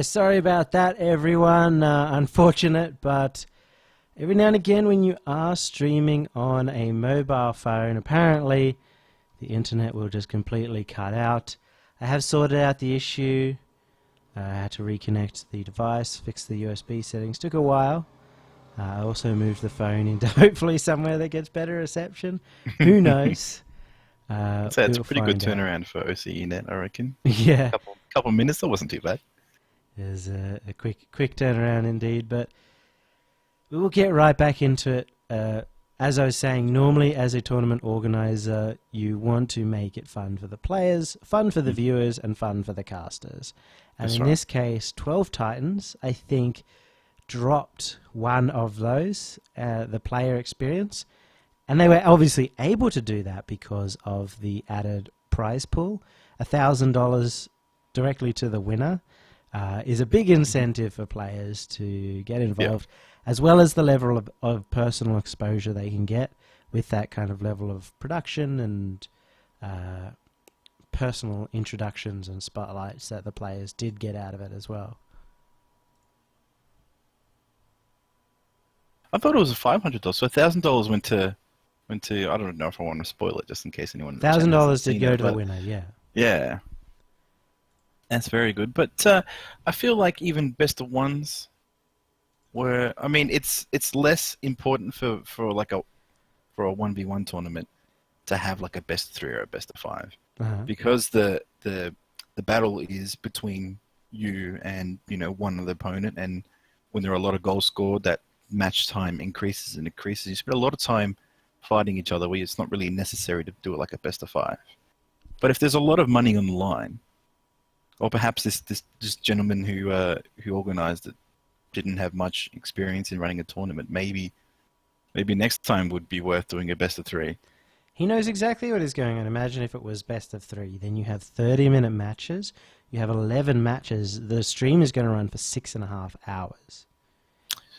Sorry about that, everyone. Unfortunate, but every now and again when you are streaming on a mobile phone, apparently the internet will just completely cut out. I have sorted out the issue. I had to reconnect the device, fix the USB settings. Took a while. I also moved the phone into hopefully somewhere that gets better reception. Who knows? I'd say it's a We'll pretty good find out. turnaround for OCE Net, I reckon. Yeah, Couple minutes, that wasn't too bad. there's a quick turnaround indeed, but we will get right back into it. As I was saying, normally as a tournament organizer, you want to make it fun for the players, fun for the viewers, and fun for the casters. And That's in right. this case, 12 Titans, I think, dropped one of those, the player experience. And they were obviously able to do that because of the added prize pool. $1,000 directly to the winner is a big incentive for players to get involved, as well as the level of personal exposure they can get with that kind of level of production and personal introductions and spotlights that the players did get out of it as well. I thought it was a $500, so $1,000 went to. I don't know if I want to spoil it, just in case anyone. in the chat hasn't $1,000 did seen go it, to the but winner, yeah. yeah, that's very good. But I feel like even best of ones were. I mean, it's less important for a 1v1 tournament to have like a best of three or a best of five, Uh-huh. because the battle is between you and one other opponent, and when there are a lot of goals scored, that match time increases and increases. You spend a lot of time fighting each other where it's not really necessary to do it like a best of five. But if there's a lot of money on the line, or perhaps this gentleman who organized it didn't have much experience in running a tournament, maybe next time would be worth doing a best of three. He knows exactly what is going on. Imagine if it was best of three. Then you have 30-minute matches. You have 11 matches. The stream is going to run for 6.5 hours.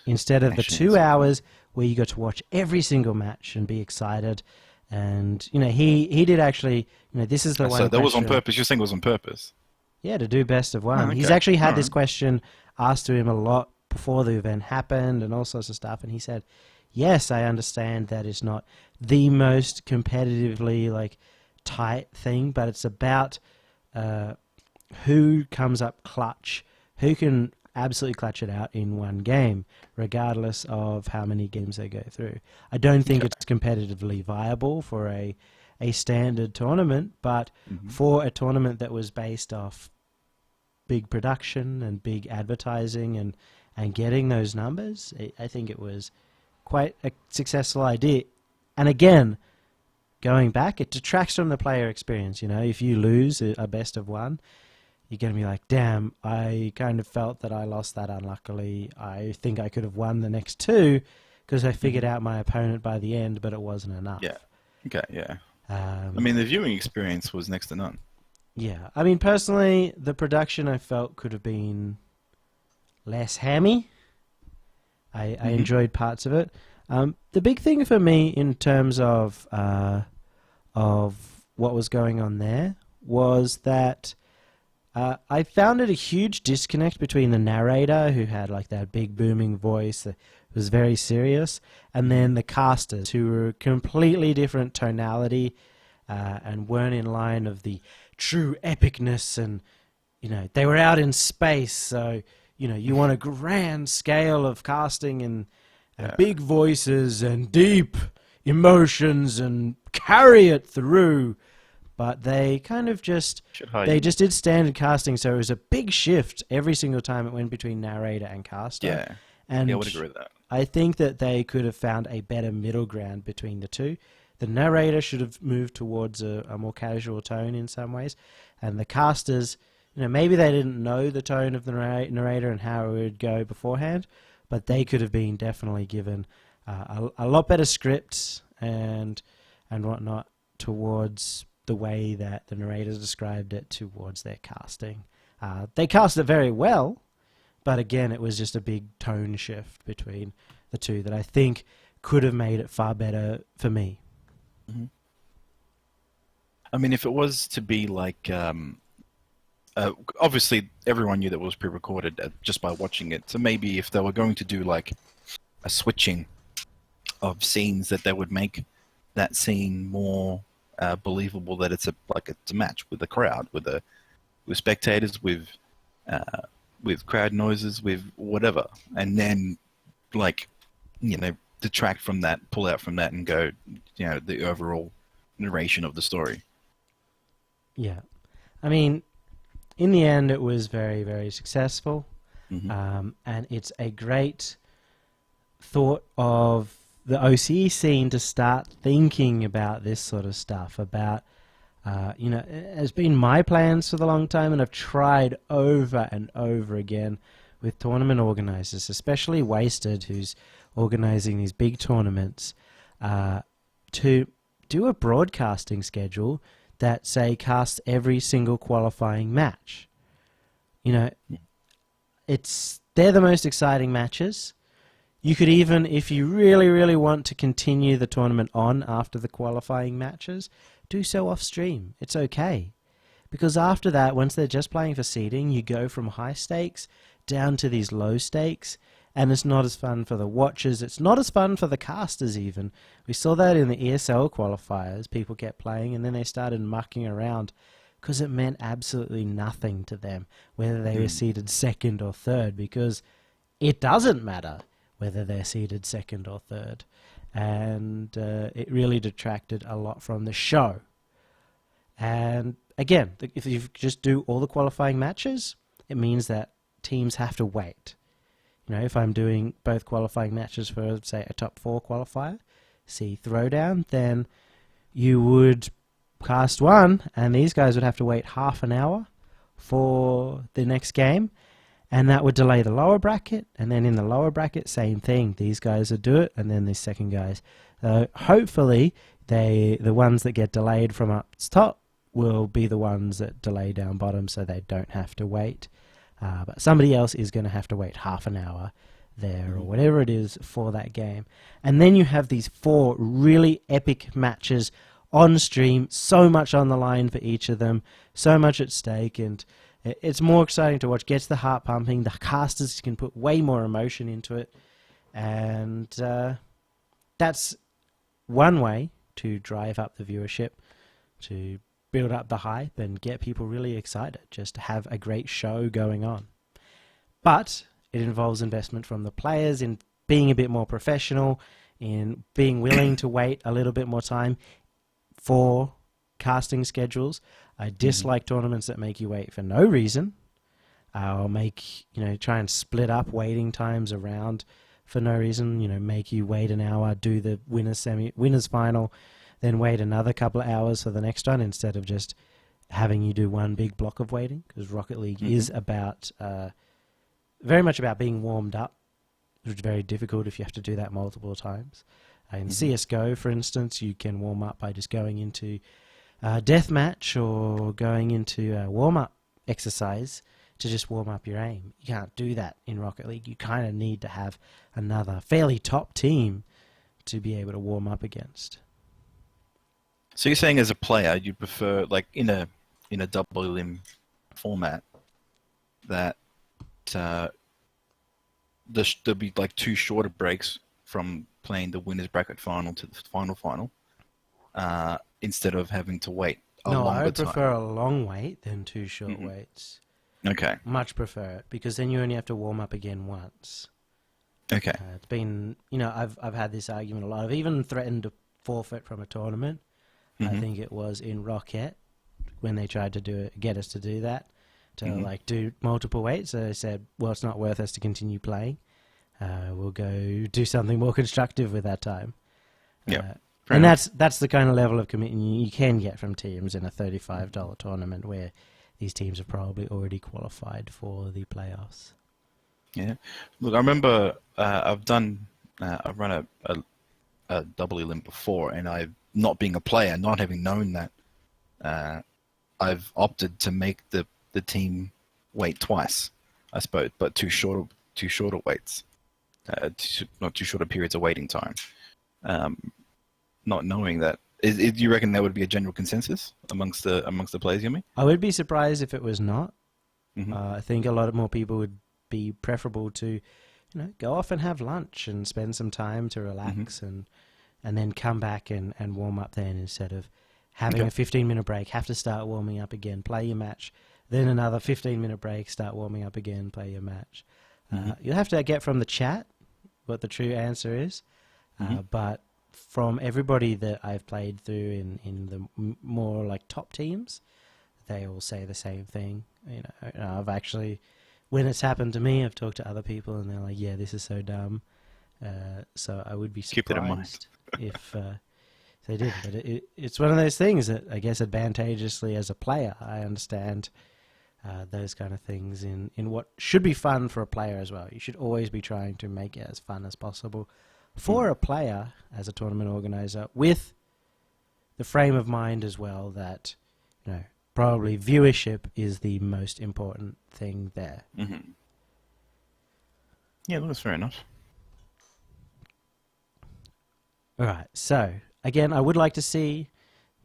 Instead of the Actually, 2 that's- hours where you got to watch every single match and be excited. And, he did actually, this is the one So that was on question- purpose. You're saying it was on purpose. Yeah, to do best of one. Oh, He's okay. actually had All this right. question asked to him a lot before the event happened and all sorts of stuff. And he said, yes, I understand that it's not the most competitively tight thing, but it's about who comes up clutch, who can absolutely clutch it out in one game, regardless of how many games they go through. I don't think it's competitively viable for a standard tournament, but for a tournament that was based off big production and big advertising and getting those numbers, I think it was quite a successful idea. And again, going back, it detracts from the player experience. If you lose a best of one, you're going to be like, damn, I kind of felt that I lost that unluckily. I think I could have won the next two because I figured out my opponent by the end, but it wasn't enough. Yeah. Okay. Yeah. Um, I mean, the viewing experience was next to none. Yeah. I mean, personally, the production I felt could have been less hammy. I enjoyed parts of it. The big thing for me in terms of what was going on there was that I found it a huge disconnect between the narrator, who had that big booming voice that was very serious, and then the casters, who were completely different tonality and weren't in line of the true epicness. And they were out in space, so you want a grand scale of casting and big voices and deep emotions and carry it through. But they kind of just did standard casting, so it was a big shift every single time it went between narrator and caster. Yeah. And I would agree with that. I think that they could have found a better middle ground between the two. The narrator should have moved towards a more casual tone in some ways, and the casters, maybe they didn't know the tone of the narrator and how it would go beforehand, but they could have been definitely given a lot better scripts and whatnot towards the way that the narrators described it towards their casting. They cast it very well, but again, it was just a big tone shift between the two that I think could have made it far better for me. I mean, if it was to be like Obviously, everyone knew that it was pre-recorded just by watching it. So maybe if they were going to do like a switching of scenes, that they would make that scene more believable. That it's a match with the crowd, with spectators, with crowd noises, with whatever, and then like detract from that, pull out from that, and go the overall narration of the story. Yeah. I mean, in the end, it was very, very successful. Mm-hmm. And it's a great thought of the OCE scene to start thinking about this sort of stuff, about it has been my plans for the long time, and I've tried over and over again with tournament organisers, especially Wasted, who's organising these big tournaments, to do a broadcasting schedule that, say, casts every single qualifying match. You know, they're the most exciting matches. You could even, if you really, really want to continue the tournament on after the qualifying matches, do so off stream. It's okay. Because after that, once they're just playing for seeding, you go from high stakes down to these low stakes, and it's not as fun for the watchers. It's not as fun for the casters even. We saw that in the ESL qualifiers. People kept playing, and then they started mucking around because it meant absolutely nothing to them whether they were seeded second or third, because it doesn't matter whether they're seeded second or third. And it really detracted a lot from the show. And again, if you just do all the qualifying matches, it means that teams have to wait. If I'm doing both qualifying matches for, say, a top 4 qualifier, see Throwdown, then you would cast one, and these guys would have to wait half an hour for the next game, and that would delay the lower bracket, and then in the lower bracket, same thing. These guys would do it, and then the second guys. Hopefully, the ones that get delayed from up top will be the ones that delay down bottom, so they don't have to wait. But somebody else is going to have to wait half an hour there, or whatever it is, for that game. And then you have these 4 really epic matches on stream, so much on the line for each of them, so much at stake, and it's more exciting to watch. Gets the heart pumping. The casters can put way more emotion into it, and that's one way to drive up the viewership, to build up the hype and get people really excited, just to have a great show going on. But it involves investment from the players in being a bit more professional, in being willing to wait a little bit more time for casting schedules. I dislike tournaments that make you wait for no reason, or try and split up waiting times around for no reason. Make you wait an hour, do the winners final, then wait another couple of hours for the next one, instead of just having you do one big block of waiting. Because Rocket League is about very much about being warmed up, which is very difficult if you have to do that multiple times. In CSGO, for instance, you can warm up by just going into deathmatch or going into a warm-up exercise to just warm up your aim. You can't do that in Rocket League. You kind of need to have another fairly top team to be able to warm up against. So you're saying, as a player, you prefer, like, in a double elim format, that there'll be like 2 shorter breaks from playing the winners bracket final to the final, instead of having to wait a longer time? No, I would prefer a long wait than 2 short waits. Okay. Much prefer it, because then you only have to warm up again once. Okay. It's been, I've had this argument a lot. I've even threatened to forfeit from a tournament. I think it was in Rocket, when they tried to get us to do that, to do multiple waits. So they said, well, it's not worth us to continue playing. We'll go do something more constructive with that time. Yeah. And that's the kind of level of commitment you can get from teams in a $35 tournament, where these teams have probably already qualified for the playoffs. Yeah. Look, I remember I've run a double elim before, and not being a player, not having known that, I've opted to make the team wait twice, I suppose, but two shorter waits, not too shorter periods of waiting time. Not knowing that, do you reckon that would be a general consensus amongst the players, Yumi? I would be surprised if it was not. Hmm. I think a lot more people would be preferable to, go off and have lunch and spend some time to Hmm. relax and then come back and warm up then instead of having Okay. a 15-minute break, have to start warming up again, play your match, then another 15-minute break, start warming up again, play your match. Hmm. You'll have to get from the chat what the true answer is, Hmm. but from everybody that I've played through in the more like top teams, they all say the same thing. I've actually, when it's happened to me, I've talked to other people and they're like, "Yeah, this is so dumb." So I would be Keep that in mind. surprised if they did. But it's one of those things that I guess advantageously as a player, I understand those kind of things in what should be fun for a player as well. You should always be trying to make it as fun as possible for a player as a tournament organizer, with the frame of mind as well that probably viewership is the most important thing there. Hmm. Yeah, that's fair enough. All right, so again, I would like to see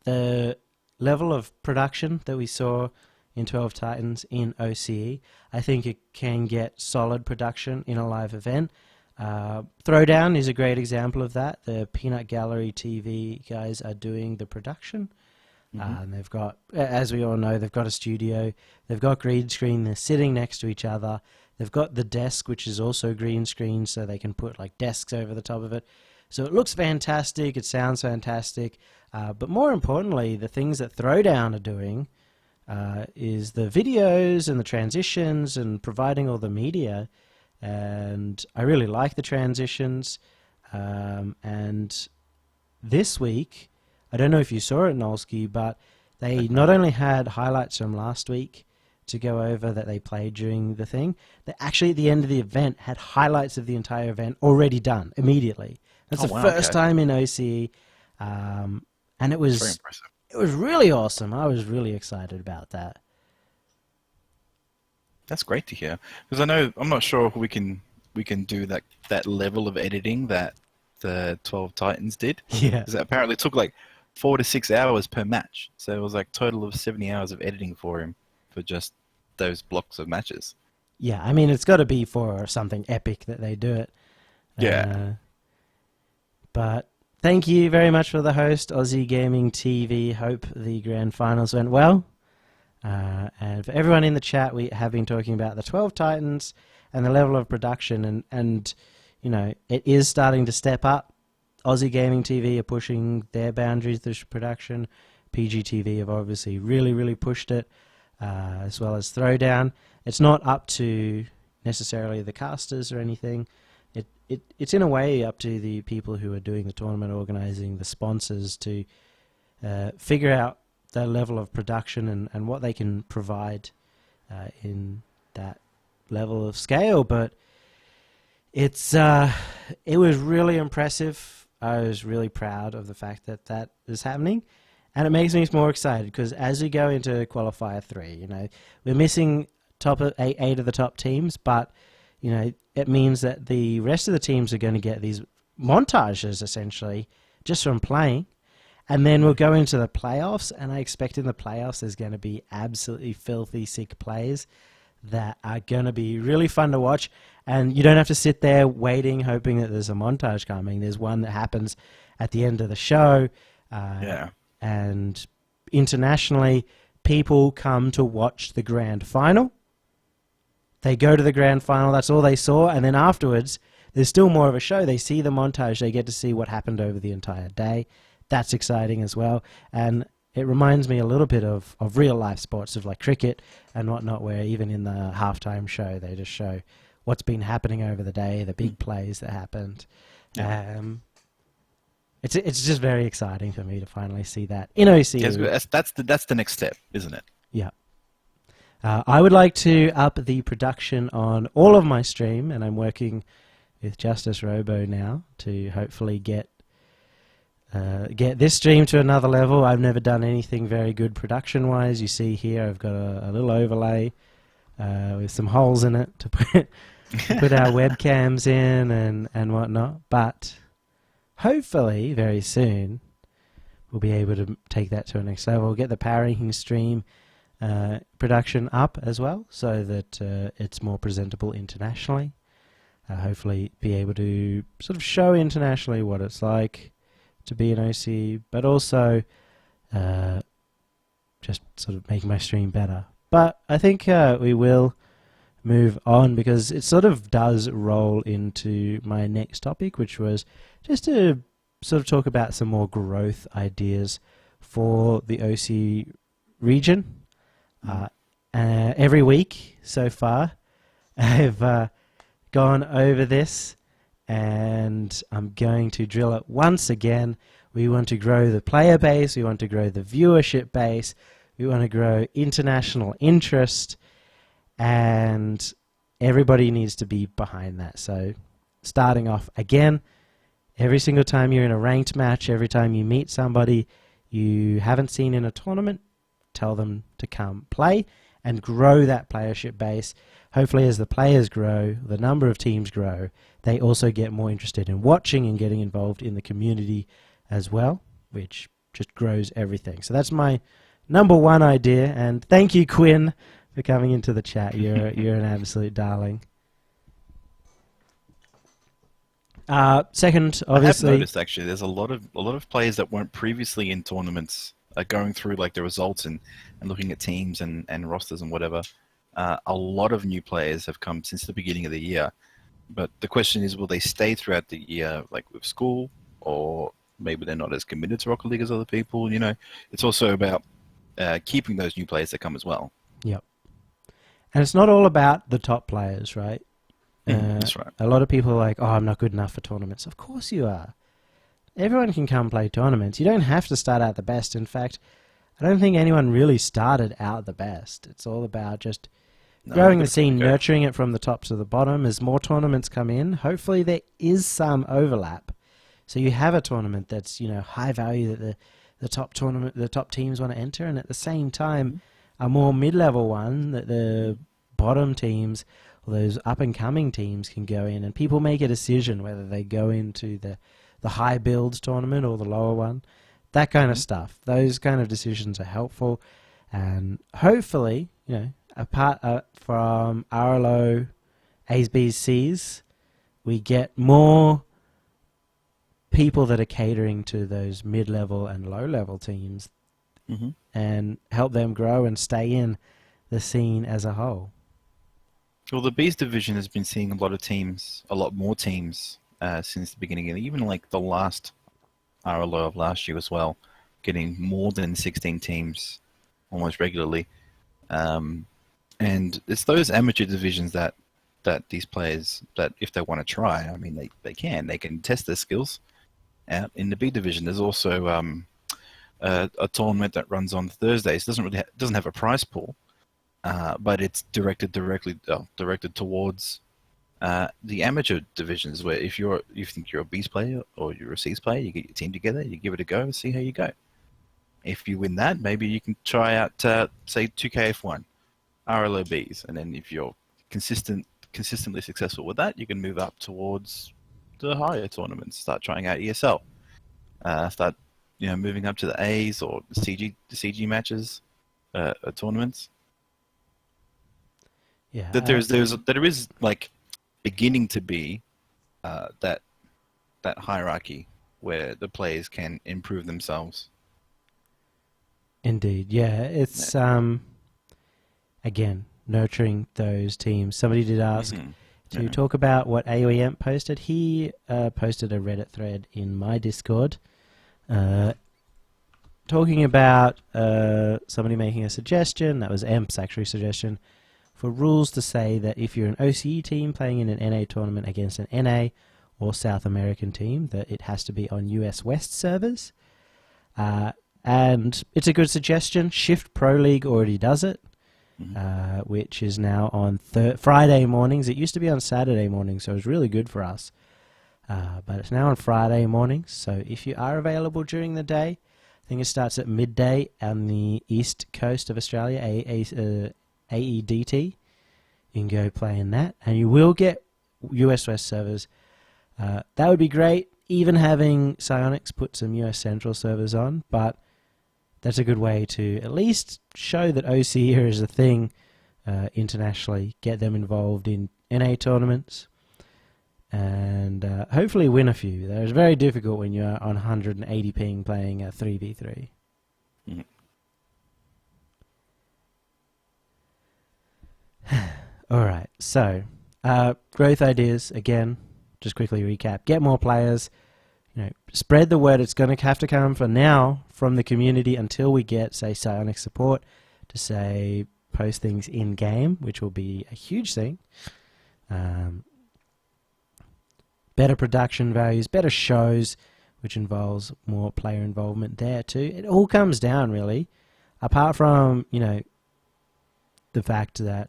the level of production that we saw in 12 Titans in OCE. I think it can get solid production in a live event. Throwdown is a great example of that. The Peanut Gallery TV guys are doing the production. And they've got, as we all know, they've got a studio. They've got green screen. They're sitting next to each other. They've got the desk, which is also green screen, so they can put like desks over the top of it. So it looks fantastic. It sounds fantastic. But more importantly, the things that Throwdown are doing is the videos and the transitions and providing all the media. And I really like the transitions. And this week, I don't know if you saw it, N0lsk1, but they not only had highlights from last week to go over that they played during the thing, they actually at the end of the event had highlights of the entire event already done immediately. That's the first time in OCE, and it Very was impressive. it was really awesome. I was really excited about that. That's great to hear. Because I'm not sure if we can do that level of editing that the 12 Titans did. Yeah. Because it apparently took like 4 to 6 hours per match. So it was like total of 70 hours of editing for him for just those blocks of matches. Yeah, I mean, it's got to be for something epic that they do it. Yeah. But thank you very much for the host, Aussie Gaming TV. Hope the grand finals went well. And for everyone in the chat, we have been talking about the 12 Titans and the level of production. And it is starting to step up. Aussie Gaming TV are pushing their boundaries through production. PGTV have obviously really, really pushed it, as well as Throwdown. It's not up to necessarily the casters or anything. It's in a way up to the people who are doing the tournament organizing, the sponsors, to figure out their level of production and what they can provide in that level of scale. But it was really impressive. I was really proud of the fact that is happening, and it makes me more excited because as we go into qualifier 3, we're missing top of eight of the top teams, but it means that the rest of the teams are going to get these montages essentially just from playing. And then we'll go into the playoffs, and I expect in the playoffs there's going to be absolutely filthy sick plays that are going to be really fun to watch. And you don't have to sit there waiting, hoping that there's a montage coming. There's one that happens at the end of the show. And internationally, people come to watch the grand final. They go to the grand final, that's all they saw, and then afterwards, there's still more of a show. They see the montage, they get to see what happened over the entire day. That's exciting as well. And it reminds me a little bit of real-life sports, of like cricket and whatnot, where even in the halftime show, they just show what's been happening over the day, the big plays that happened. Yeah. It's just very exciting for me to finally see that in OCE. Yes, that's the next step, isn't it? Yeah. I would like to up the production on all of my stream, and I'm working with Justice Robo now to hopefully get this stream to another level. I've never done anything very good production-wise. You see here I've got a little overlay with some holes in it to put our webcams in and whatnot. But hopefully very soon we'll be able to take that to a next level, get the power ranking stream production up as well, so that it's more presentable internationally. Hopefully be able to sort of show internationally what it's like to be an OC, but also just sort of make my stream better. But I think we will move on, because it sort of does roll into my next topic, which was just to sort of talk about some more growth ideas for the OC region. Every week so far, I've gone over this, and I'm going to drill it once again. We want to grow the player base, we want to grow the viewership base, we want to grow international interest, and everybody needs to be behind that. So starting off again, every single time you're in a ranked match, every time you meet somebody you haven't seen in a tournament, tell them to come play and grow that playership base. Hopefully as the players grow, the number of teams grow, they also get more interested in watching and getting involved in the community as well, which just grows everything. So that's my number one idea, and thank you, Quinn, for coming into the chat. You're an absolute darling. Second, obviously, I have noticed actually there's a lot of players that weren't previously in tournaments going through like the results and looking at teams and rosters and whatever. A lot of new players have come since the beginning of the year, but the question is, will they stay throughout the year, like with school, or maybe they're not as committed to Rocket League as other people? You know, it's also about keeping those new players that come as well. Yep. And it's not all about the top players, right? That's right. A lot of people are like, oh, I'm not good enough for tournaments. Of course you are. Everyone can come play tournaments. You don't have to start out the best. In fact, I don't think anyone really started out the best. It's all about just growing the scene, nurturing it from the top to the bottom. As more tournaments come in, hopefully there is some overlap. So you have a tournament that's, you know, high value that the top teams want to enter, and at the same time, a more mid-level one that the bottom teams, or those up-and-coming teams, can go in, and people make a decision whether they go into the high build tournament or the lower one. That kind of stuff. Those kind of decisions are helpful, and hopefully, you know, apart from RLO, A's, B's, C's, we get more people that are catering to those mid-level and low-level teams, and help them grow and stay in the scene as a whole. Well, the B's division has been seeing a lot more teams since the beginning, and even like the last RLO of last year as well, getting more than 16 teams almost regularly. And it's those amateur divisions that these players, that if they want to try, I mean, they can test their skills out. In the B division, there's also a tournament that runs on Thursdays. It doesn't have a prize pool, but it's directed towards the amateur divisions, where if you think you're a B's player or you're a C's player, you get your team together, you give it a go, and see how you go. If you win that, maybe you can try out, say, 2KF1, RLO Bs, and then if you're consistently successful with that, you can move up towards the higher tournaments, start trying out ESL, start moving up to the A's or the CG matches, tournaments. Yeah, that there is like beginning to be that hierarchy where the players can improve themselves. Indeed, yeah. It's again, nurturing those teams. Somebody did ask to talk about what AOEM posted. He posted a Reddit thread in my Discord talking about somebody making a suggestion. That was Emp's actually suggestion for rules to say that if you're an OCE team playing in an NA tournament against an NA or South American team, that it has to be on US West servers. And it's a good suggestion. Shift Pro League already does it, which is now on Friday mornings. It used to be on Saturday mornings, so it was really good for us. But it's now on Friday mornings, so if you are available during the day, I think it starts at midday on the east coast of Australia, AEDT. You can go play in that, and you will get US West servers. That would be great, even having Psyonix put some US Central servers on, but that's a good way to at least show that OC is a thing internationally, get them involved in NA tournaments, and hopefully win a few. It's very difficult when you're on 180 ping playing a 3v3. Mhm. Alright, so growth ideas, again, just quickly recap. Get more players, spread the word. It's going to have to come for now from the community until we get, say, Psionic support to, say, post things in-game, which will be a huge thing. Better production values, better shows, which involves more player involvement there too. It all comes down, really, apart from, the fact that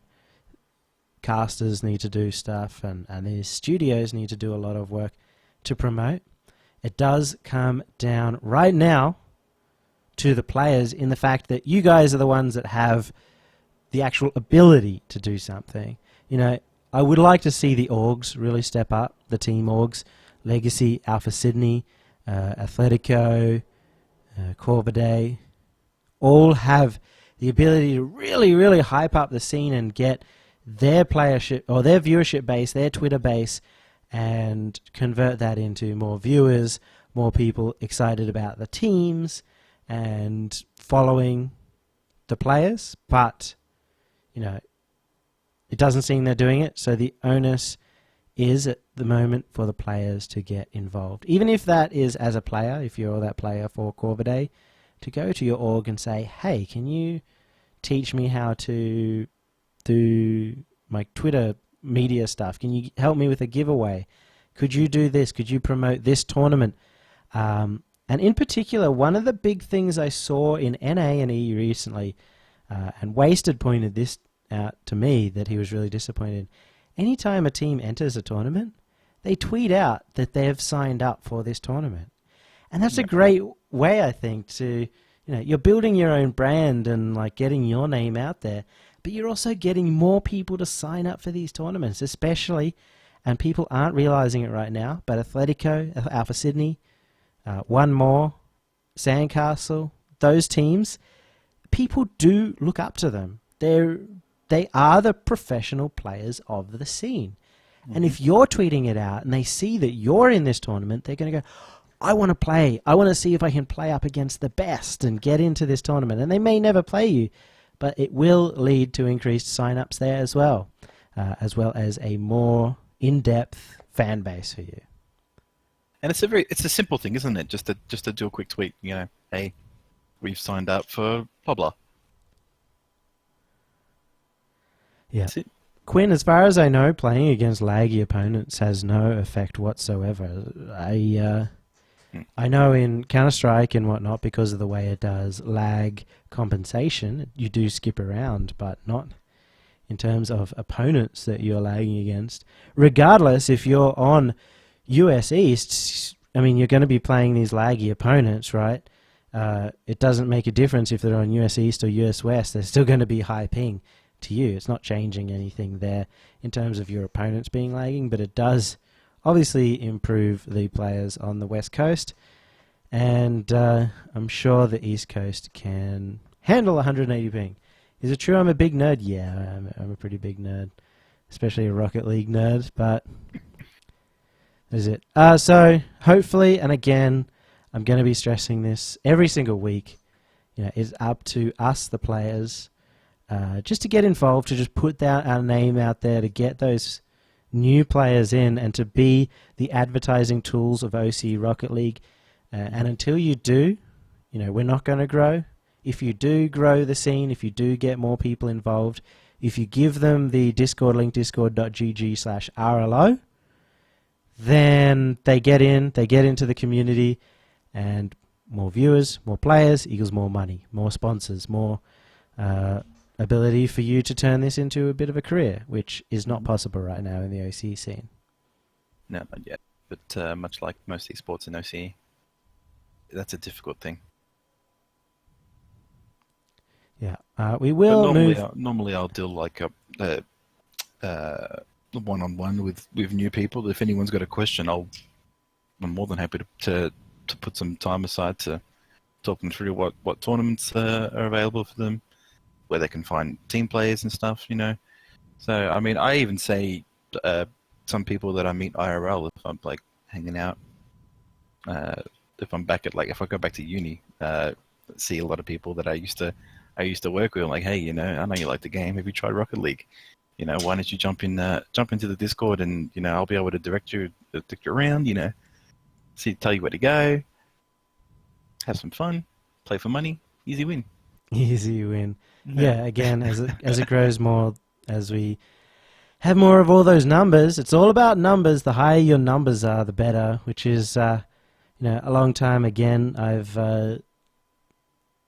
casters need to do stuff and these studios need to do a lot of work to promote. It does come down right now to the players in the fact that you guys are the ones that have the actual ability to do something. I would like to see the orgs really step up, the team orgs, Legacy, Alpha Sydney, Atletico, Corvidae, all have the ability to really, really hype up the scene and get their playership or their viewership base, their Twitter base, and convert that into more viewers, more people excited about the teams and following the players. But, it doesn't seem they're doing it, so the onus is at the moment for the players to get involved. Even if that is as a player, if you're that player for Corvidae, to go to your org and say, hey, can you teach me how to do my Twitter media stuff? Can you help me with a giveaway? Could you do this? Could you promote this tournament? And in particular, one of the big things I saw in NA and E recently, and Wasted pointed this out to me that he was really disappointed. Anytime a team enters a tournament, they tweet out that they have signed up for this tournament. And that's a great way, I think, to, you're building your own brand and like getting your name out there, but you're also getting more people to sign up for these tournaments, especially, and people aren't realizing it right now, but Atletico, Alpha Sydney, One More, Sandcastle, those teams, people do look up to them. They are the professional players of the scene. And if you're tweeting it out and they see that you're in this tournament, they're going to go, I want to play. I want to see if I can play up against the best and get into this tournament. And they may never play you, but it will lead to increased sign-ups there as well as a more in-depth fan base for you. And it's a simple thing, isn't it? Just to do a quick tweet, hey, we've signed up for blah blah. Yeah. Quinn, as far as I know, playing against laggy opponents has no effect whatsoever. I know in Counter-Strike and whatnot, because of the way it does lag compensation, you do skip around, but not in terms of opponents that you're lagging against. Regardless, if you're on US East, you're going to be playing these laggy opponents, right? It doesn't make a difference if they're on US East or US West. They're still going to be high ping to you. It's not changing anything there in terms of your opponents being lagging, but it does obviously improve the players on the West Coast, and I'm sure the East Coast can handle 180 ping. Is it true I'm a big nerd? Yeah, I'm a pretty big nerd, especially a Rocket League nerd, but that is it. So hopefully, and again, I'm going to be stressing this every single week, it's up to us, the players, just to get involved, to just put our name out there, to get those new players in, and to be the advertising tools of OC Rocket League. And until you do, we're not going to grow. If you do grow the scene, if you do get more people involved, if you give them the Discord link, discord.gg/RLO, then they get into the community, and more viewers, more players equals more money, more sponsors, more ability for you to turn this into a bit of a career, which is not possible right now in the OC scene. No, not yet. But much like most esports in OC, that's a difficult thing. Yeah, we will normally I'll do like a one-on-one with new people. If anyone's got a question, I'm more than happy to put some time aside to talk them through what tournaments are available for them, where they can find team players and stuff, you know. So, I mean, I even say some people that I meet IRL if I'm like hanging out, if I'm back at like if I go back to uni, see a lot of people that I used to work with. I'm like, hey, you know, I know you like the game. Have you tried Rocket League? You know, why don't you jump into the Discord and you know I'll be able to direct you around. You know, tell you where to go, have some fun, play for money, easy win. Easy win. Yeah, again, as it grows more, as we have more of all those numbers, it's all about numbers. The higher your numbers are, the better, which is, a long time again, I've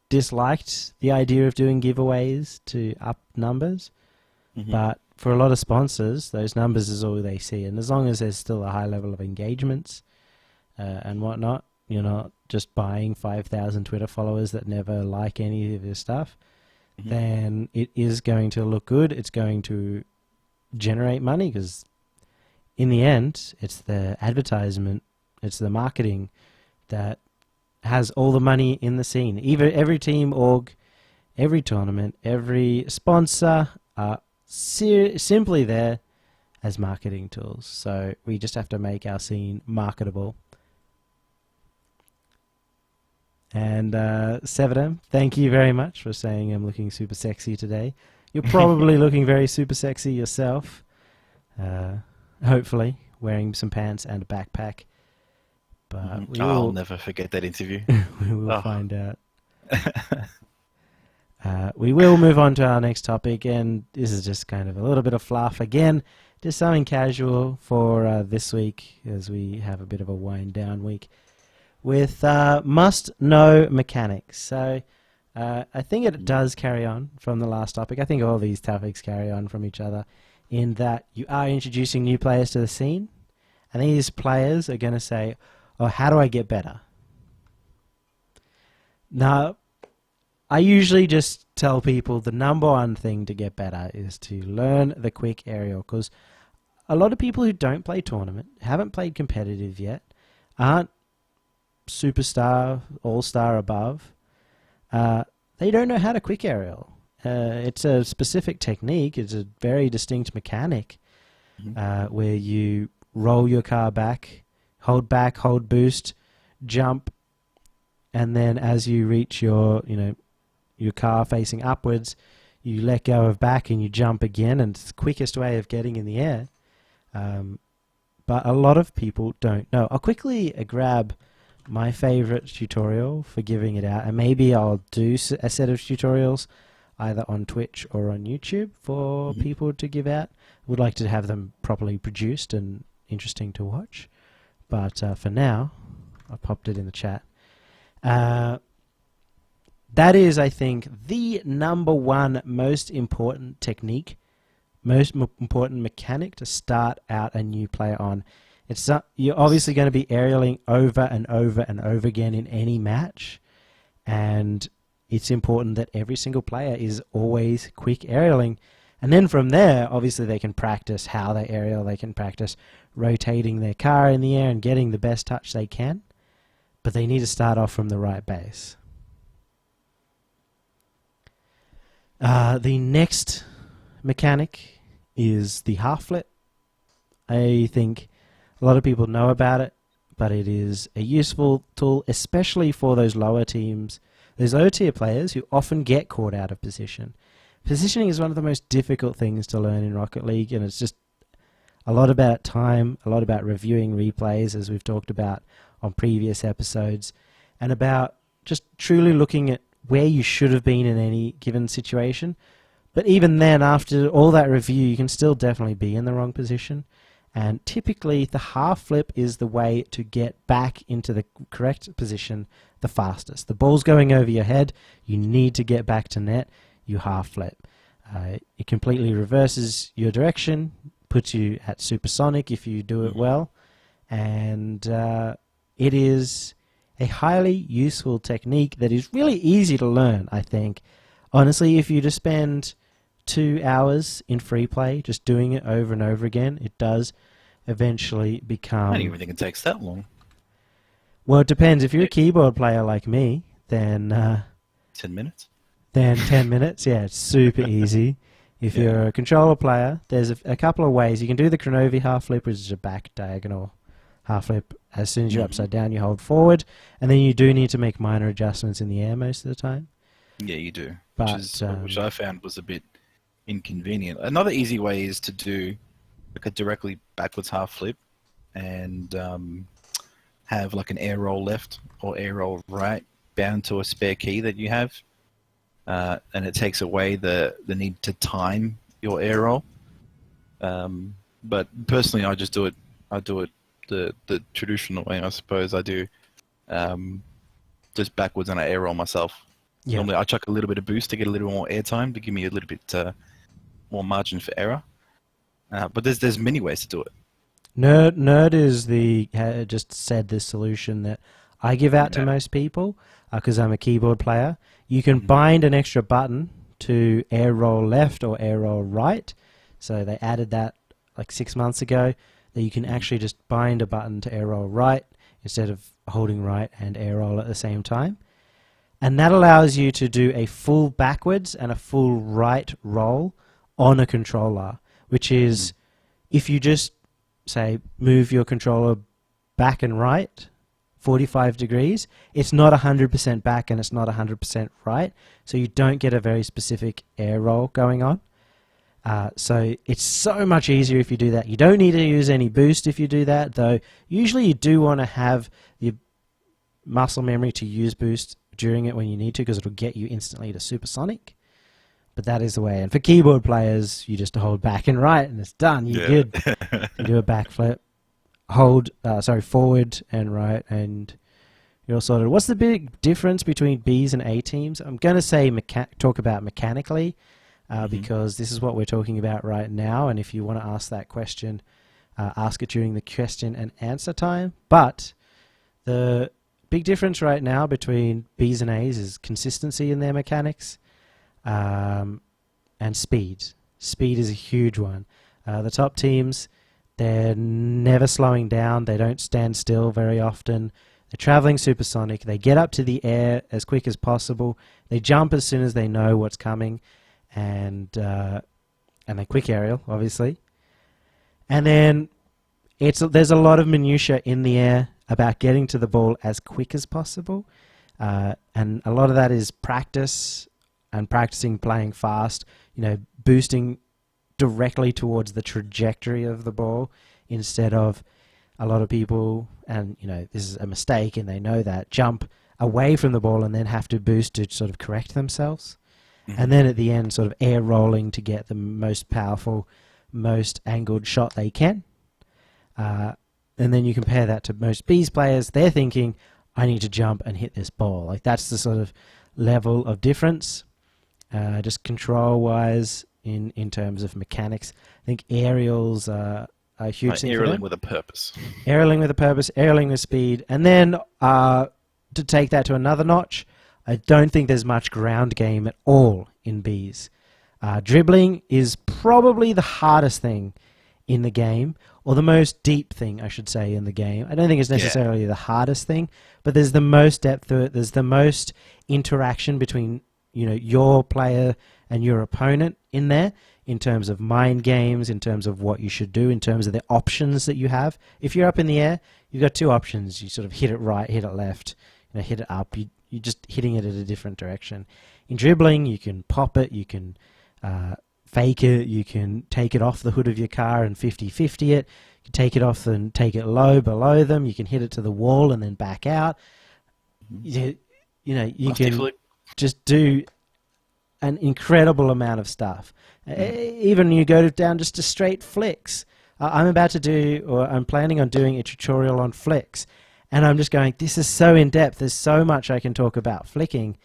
disliked the idea of doing giveaways to up numbers. Mm-hmm. But for a lot of sponsors, those numbers is all they see. And as long as there's still a high level of engagements and whatnot, you're not just buying 5,000 Twitter followers that never like any of your stuff, mm-hmm. then it is going to look good. It's going to generate money because in the end, it's the advertisement, it's the marketing that has all the money in the scene. Every team, org, every tournament, every sponsor are simply there as marketing tools. So we just have to make our scene marketable. And Severin, thank you very much for saying I'm looking super sexy today. You're probably looking very super sexy yourself. Hopefully, wearing some pants and a backpack. But I'll never forget that interview. We will find out. We will move on to our next topic, and this is just kind of a little bit of fluff again. Just something casual for this week, as we have a bit of a wind down week. With must-know mechanics. So I think it does carry on from the last topic. I think all these topics carry on from each other in that you are introducing new players to the scene, and these players are going to say, oh, how do I get better? Now, I usually just tell people the number one thing to get better is to learn the quick aerial, because a lot of people who don't play tournament, haven't played competitive yet, aren't superstar, all-star above, they don't know how to quick aerial. It's a specific technique. It's a very distinct mechanic where you roll your car back, hold boost, jump, and then as you reach your car facing upwards, you let go of back and you jump again, and it's the quickest way of getting in the air. But a lot of people don't know. I'll quickly grab my favorite tutorial for giving it out, and maybe I'll do a set of tutorials either on Twitch or on YouTube for people to give out. Would like to have them properly produced and interesting to watch, but for now I popped it in the chat. That is, I think, the number one most important technique, most important mechanic to start out a new player on. You're obviously going to be aerialing over and over and over again in any match, and it's important that every single player is always quick aerialing. And then from there, obviously they can practice how they aerial, they can practice rotating their car in the air and getting the best touch they can, but they need to start off from the right base. The next mechanic is the half flip. I think a lot of people know about it, but it is a useful tool, especially for those lower teams, those lower tier players who often get caught out of position. Positioning is one of the most difficult things to learn in Rocket League, and it's just a lot about time, a lot about reviewing replays, as we've talked about on previous episodes, and about just truly looking at where you should have been in any given situation. But even then, after all that review, you can still definitely be in the wrong position. And typically, the half flip is the way to get back into the correct position the fastest. The ball's going over your head. You need to get back to net. You half flip. It completely reverses your direction, puts you at supersonic if you do it well. And it is a highly useful technique that is really easy to learn, I think. Honestly, if you just spend 2 hours in free play just doing it over and over again, it does eventually become... I don't even think it takes that long. Well, it depends. If you're a keyboard player like me, then 10 minutes. 10 minutes. Yeah, it's super easy. If Yeah. you're a controller player, there's a couple of ways. You can do the Cronovi half flip, which is a back diagonal half flip. As soon as you're upside down, you hold forward, and then you do need to make minor adjustments in the air most of the time. Yeah, you do, But which I found was a bit inconvenient. Another easy way is to do like a directly backwards half flip and have like an air roll left or air roll right bound to a spare key that you have, and it takes away the need to time your air roll. But personally, I just do it. I do it the traditional way, I suppose. I do just backwards and I air roll myself. yeah, Normally, I chuck a little bit of boost to get a little more air time to give me a little bit more margin for error. But there's many ways to do it. Nerd is just said this solution that I give out to Yeah. most people because I'm a keyboard player. You can Mhm. bind an extra button to air roll left or air roll right. So they added that like 6 months ago, that you can actually just bind a button to air roll right instead of holding right and air roll at the same time. And that allows you to do a full backwards and a full right roll on a controller, which is if you just say move your controller back and right 45 degrees, it's not 100% back and it's not 100% right, so you don't get a very specific air roll going on. So it's so much easier if you do that. You don't need to use any boost if you do that, though usually you do want to have the muscle memory to use boost during it when you need to, because it'll get you instantly to supersonic. But that is the way. And for keyboard players, you just hold back and right and it's done. You're good. You do a backflip, hold, forward and right, and you're all sorted. What's the big difference between B's and A teams? I'm going to say talk about mechanically, because this is what we're talking about right now. And if you want to ask that question, ask it during the question and answer time. But the big difference right now between B's and A's is consistency in their mechanics, and speed. Speed is a huge one. The top teams, they're never slowing down. They don't stand still very often. They're traveling supersonic. They get up to the air as quick as possible. They jump as soon as they know what's coming, and they quick aerial, obviously. And then there's a lot of minutia in the air about getting to the ball as quick as possible, and a lot of that is practice and practicing playing fast. Boosting directly towards the trajectory of the ball instead of a lot of people, and this is a mistake and they know that, jump away from the ball and then have to boost to sort of correct themselves. And then at the end sort of air rolling to get the most powerful, most angled shot they can. And then you compare that to most B's players. They're thinking, I need to jump and hit this ball. Like, that's the sort of level of difference, just control-wise. In terms of mechanics, I think aerials are a huge thing for them. Aerialing with a purpose. Aerialing with a purpose, aerialing with speed. And then to take that to another notch, I don't think there's much ground game at all in Bs. Dribbling is probably the hardest thing in the game, or the most deep thing, I should say, in the game. I don't think it's necessarily the hardest thing, but there's the most depth to it. There's the most interaction between your player and your opponent in there, in terms of mind games, in terms of what you should do, in terms of the options that you have. If you're up in the air, you've got two options. You sort of hit it right, hit it left, hit it up. You're just hitting it at a different direction. In dribbling, you can pop it, you can fake it, you can take it off the hood of your car and 50-50 it. You can take it off and take it low below them. You can hit it to the wall and then back out. You can just do an incredible amount of stuff. Even you go down just to straight flicks. I'm planning on doing a tutorial on flicks, and I'm just going, this is so in depth. There's so much I can talk about flicking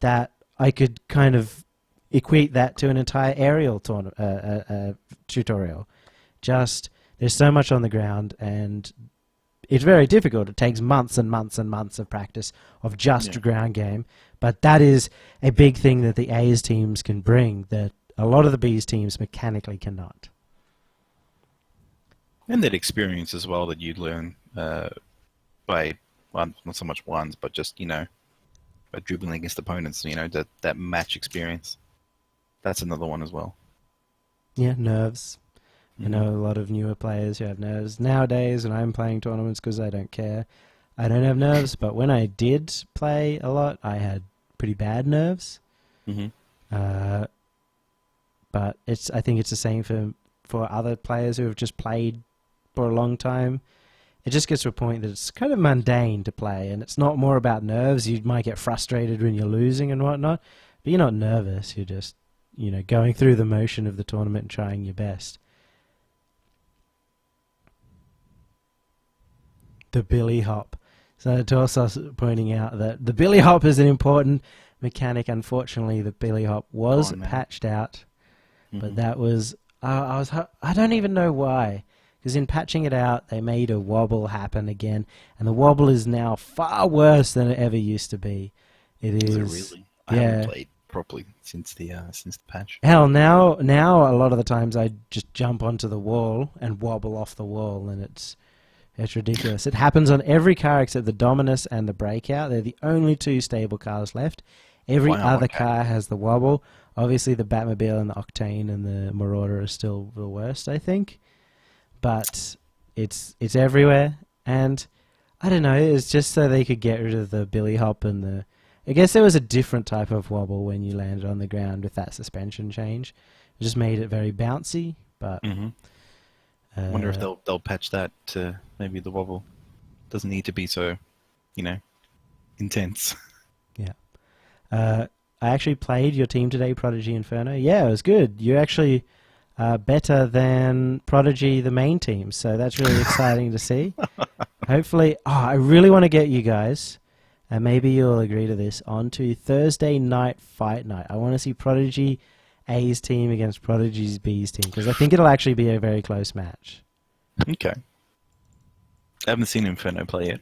that I could kind of equate that to an entire aerial tutorial. Just, there's so much on the ground, and it's very difficult. It takes months and months and months of practice of just ground game. But that is a big thing that the A's teams can bring that a lot of the B's teams mechanically cannot. And that experience as well that you learn by, well, not so much ones, but just, dribbling against opponents. That match experience. That's another one as well. Yeah, nerves. I Mhm. know a lot of newer players who have nerves. Nowadays, when I'm playing tournaments, because I don't care, I don't have nerves. But when I did play a lot, I had pretty bad nerves. Mhm. Uh, but I think it's the same for other players who have just played for a long time. It just gets to a point that it's kind of mundane to play, and it's not more about nerves. You might get frustrated when you're losing and whatnot, but you're not nervous. You're just, going through the motion of the tournament and trying your best. The Billy Hop. So Torsos pointing out that the Billy Hop is an important mechanic. Unfortunately, the Billy Hop was Gone, man. patched out, but Mhm. that was I don't even know why. Because in patching it out, they made a wobble happen again, and the wobble is now far worse than it ever used to be. It Is it is, really? I haven't yeah. played properly since the patch. Hell, now a lot of the times I just jump onto the wall and wobble off the wall, and it's ridiculous. It happens on every car except the Dominus and the Breakout. They're the only two stable cars left. Every Wow. other Okay. car has the wobble. Obviously, the Batmobile and the Octane and the Marauder are still the worst, I think. But it's everywhere, and I don't know. It's just so they could get rid of the Billy Hop and the. I guess there was a different type of wobble when you landed on the ground with that suspension change. It just made it very bouncy, but. Mhm. Wonder if they'll patch that to maybe the wobble doesn't need to be so, intense. Yeah. I actually played your team today, Prodigy Inferno. Yeah, it was good. You're actually better than Prodigy, the main team, so that's really exciting to see. Hopefully, I really want to get you guys, and maybe you'll agree to this, onto Thursday night fight night. I want to see Prodigy A's team against Prodigy B's team, because I think it'll actually be a very close match. Okay. I haven't seen Inferno play yet.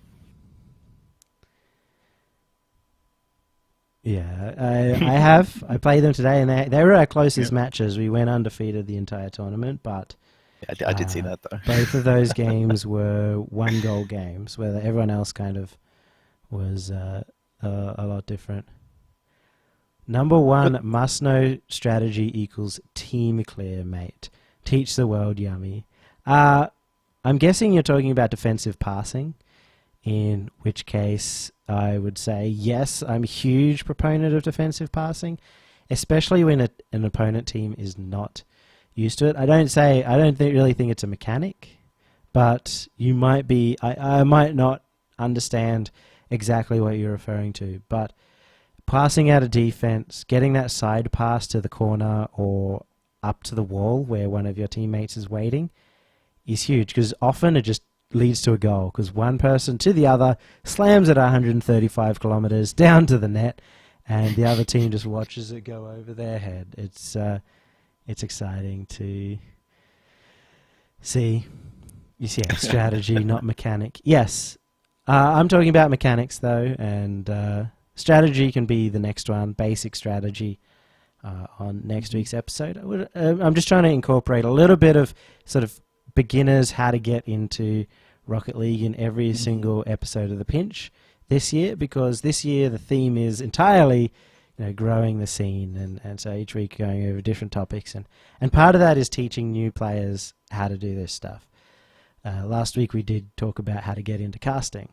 Yeah, I have. I played them today, and they were our closest matches. We went undefeated the entire tournament, but Yeah, I did see that though. both of those games were one-goal games, where everyone else kind of was a lot different. Number one, must know strategy equals team clear, mate. Teach the world, yummy. I'm guessing you're talking about defensive passing, in which case I would say yes, I'm a huge proponent of defensive passing, especially when an opponent team is not used to it. I don't really think it's a mechanic, but you might be. I might not understand exactly what you're referring to, but passing out of defense, getting that side pass to the corner or up to the wall where one of your teammates is waiting is huge, because often it just leads to a goal, because one person to the other slams it 135 kilometers down to the net, and the other team just watches it go over their head. It's exciting to see. Yeah, strategy, not mechanic. Yes, I'm talking about mechanics though, and strategy can be the next one. Basic strategy on next week's episode. I'm just trying to incorporate a little bit of sort of beginners how to get into Rocket League in every single episode of The Pinch this year, because this year the theme is entirely growing the scene, and so each week going over different topics, and part of that is teaching new players how to do this stuff. Last week we did talk about how to get into casting.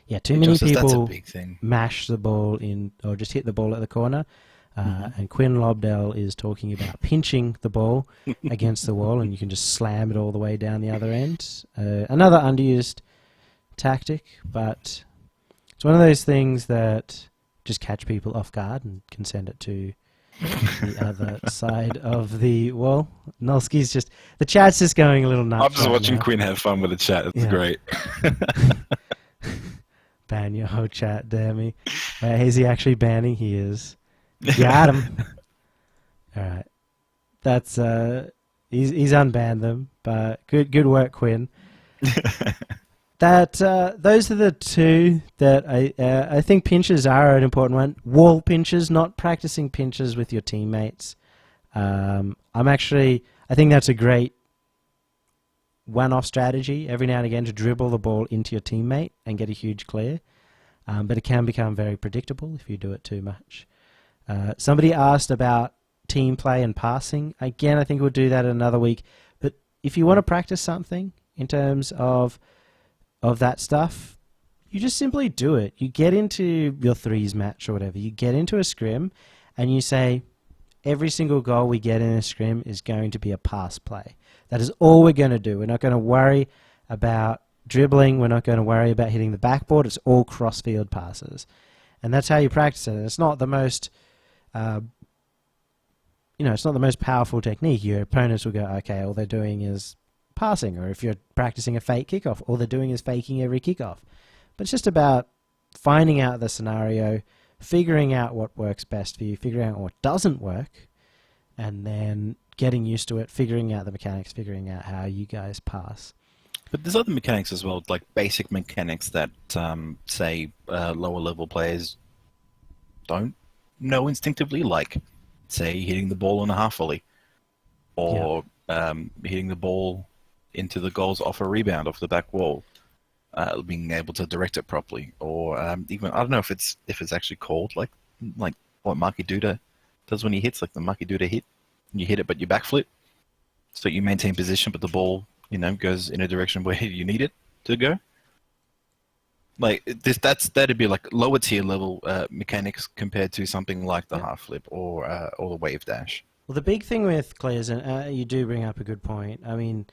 Yeah, too many That's a people big thing. mash the ball in or just hit the ball at the corner. And Quinn Lobdell is talking about pinching the ball against the wall, and you can just slam it all the way down the other end. Another underused tactic, but it's one of those things that just catch people off guard and can send it to the other side of the wall. N0lsk's just... The chat's just going a little nuts. I'm just right watching now. Quinn have fun with the chat. It's great. Ban your whole chat, damn me. Is he actually banning? He is. Got him. All right. That's he's unbanned them, but good work, Quinn. Those are the two that I think pinches are an important one. Wall pinches, not practicing pinches with your teammates. I think that's a great one-off strategy every now and again to dribble the ball into your teammate and get a huge clear. but it can become very predictable if you do it too much. Somebody asked about team play and passing. Again, I think we'll do that another week. But if you want to practice something in terms of that stuff, you just simply do it. You get into your threes match or whatever. You get into a scrim and you say, every single goal we get in a scrim is going to be a pass play. That is all we're going to do. We're not going to worry about dribbling. We're not going to worry about hitting the backboard. It's all cross-field passes. And that's how you practice it. And it's not the most... it's not the most powerful technique. Your opponents will go, okay, all they're doing is passing. Or if you're practicing a fake kickoff, all they're doing is faking every kickoff. But it's just about finding out the scenario, figuring out what works best for you, figuring out what doesn't work, and then getting used to it, figuring out the mechanics, figuring out how you guys pass. But there's other mechanics as well, like basic mechanics that, say, lower level players don't know instinctively, like, say, hitting the ball on a half volley, or hitting the ball into the goals off a rebound off the back wall, being able to direct it properly, or even, I don't know if it's actually called like what Marky Duda does when he hits, like the Marky Duda hit. You hit it, but you backflip, so you maintain position, but the ball, goes in a direction where you need it to go. Like that'd be like lower tier level mechanics compared to something like the half flip or the wave dash. Well, the big thing with clears, and you do bring up a good point. I mean,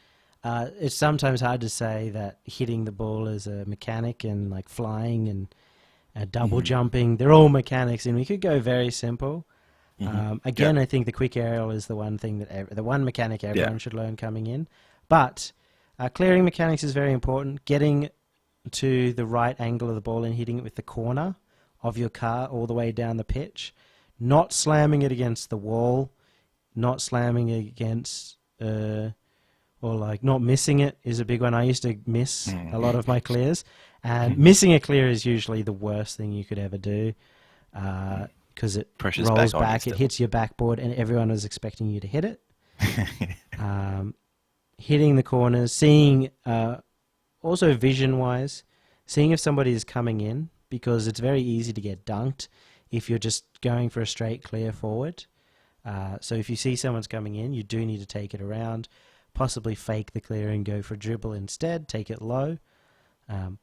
it's sometimes hard to say that hitting the ball is a mechanic, and like flying and double jumping, they're all mechanics, and we could go very simple. I think the quick aerial is the one thing the one mechanic everyone should learn coming in. But clearing mechanics is very important. Getting to the right angle of the ball and hitting it with the corner of your car all the way down the pitch. Not slamming it against the wall. Not slamming it against... or like not missing it is a big one. I used to miss a lot of my clears. And missing a clear is usually the worst thing you could ever do. Because it rolls back, it hits your backboard, and everyone was expecting you to hit it. Hitting the corners, seeing, also vision-wise, seeing if somebody is coming in, because it's very easy to get dunked if you're just going for a straight clear forward. So if you see someone's coming in, you do need to take it around, possibly fake the clear and go for a dribble instead, take it low.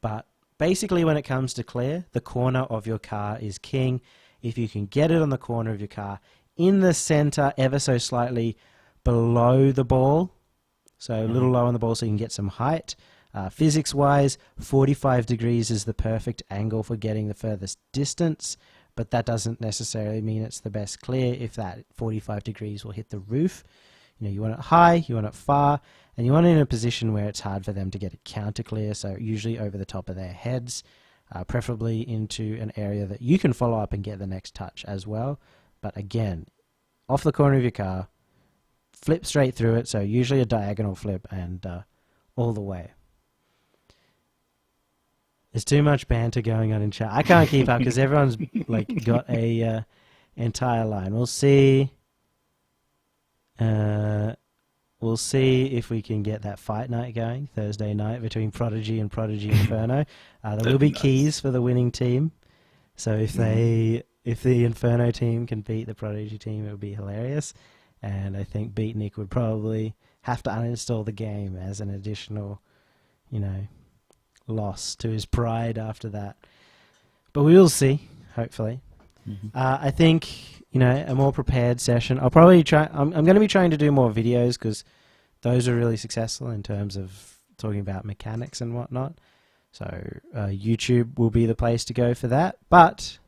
But basically when it comes to clear, the corner of your car is king. If you can get it on the corner of your car, in the center, ever so slightly below the ball, so a little low on the ball so you can get some height. Physics-wise, 45 degrees is the perfect angle for getting the furthest distance, but that doesn't necessarily mean it's the best clear if that 45 degrees will hit the roof. You want it high, you want it far, and you want it in a position where it's hard for them to get it counter clear, so usually over the top of their heads. Preferably into an area that you can follow up and get the next touch as well. But again, off the corner of your car, flip straight through it, so usually a diagonal flip, and all the way. There's too much banter going on in chat. I can't keep up because everyone's like got a entire line. We'll see. We'll see if we can get that fight night going Thursday night between Prodigy and Prodigy Inferno. There will be keys for the winning team. So if the Inferno team can beat the Prodigy team, it would be hilarious. And I think Beatnik would probably have to uninstall the game as an additional, loss to his pride after that. But we will see, hopefully. I think, a more prepared session. I'll probably try. I'm going to be trying to do more videos because those are really successful in terms of talking about mechanics and whatnot. So YouTube will be the place to go for that. But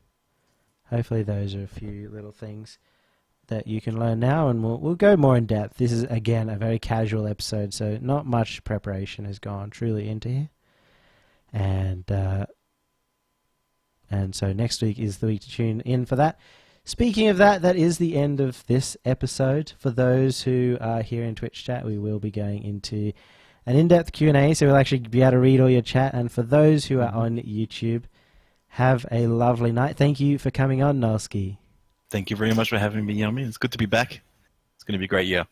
hopefully those are a few little things that you can learn now, and we'll go more in depth. This is, again, a very casual episode, so not much preparation has gone truly into here. And so next week is the week to tune in for that. Speaking of that, that is the end of this episode. For those who are here in Twitch chat, we will be going into an in-depth Q&A, so we'll actually be able to read all your chat. And for those who are on YouTube, have a lovely night. Thank you for coming on, N0lsk. Thank you very much for having me, Yummy. It's good to be back. It's going to be a great year.